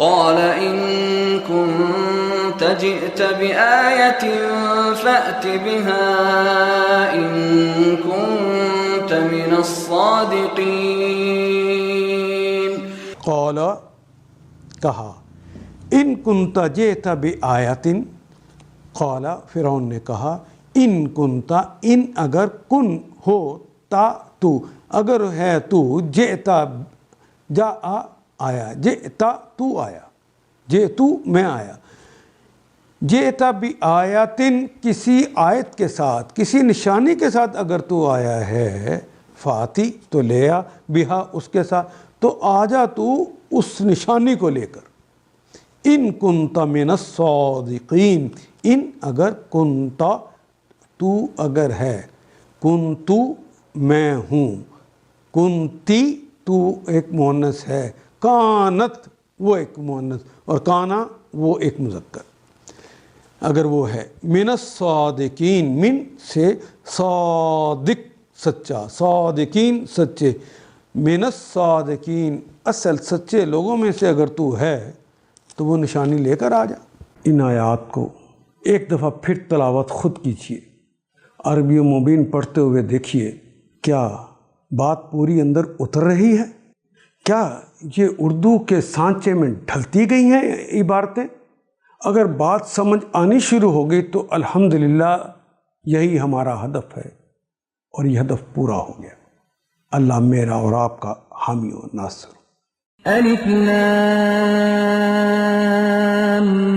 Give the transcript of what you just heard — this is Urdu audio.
قال إن كنت جئت بآية فأت بها إن كنت من الصادقين. قال کہا ان کنت جئت بآیۃ، قال فرعون نے کہا ان کنت، ان اگر، کن ہو، تا تو، اگر ہے تو، جئتا جا آیا، جئتا تو آیا، جئتو میں آیا، جئتا بآیاتن کسی آیت کے ساتھ، کسی نشانی کے ساتھ اگر تو آیا ہے، فاتی تو لے آ، بہا اس کے ساتھ، تو آ جا تو اس نشانی کو لے کر، ان کنت من الصادقین، ان اگر، کنت تو اگر ہے، کنتو میں ہوں، کنتی تو ایک مؤنث ہے، کانت وہ ایک مؤنث، اور کانا وہ ایک مذکر، اگر وہ ہے، من الصادقین، من سے صادق سچا، صادقین سچے، من الصادقین اصل سچے لوگوں میں سے اگر تو ہے تو وہ نشانی لے کر آ جا. ان آیات کو ایک دفعہ پھر تلاوت خود کیجیے، عربی و مبین پڑھتے ہوئے دیکھیے کیا بات پوری اندر اتر رہی ہے، کیا یہ اردو کے سانچے میں ڈھلتی گئی ہیں عبارتیں. اگر بات سمجھ آنی شروع ہو گئی تو الحمدللہ یہی ہمارا ہدف ہے، اور یہ ہدف پورا ہو گیا. اللہ میرا اور آپ کا حامی و ناصر. الف لام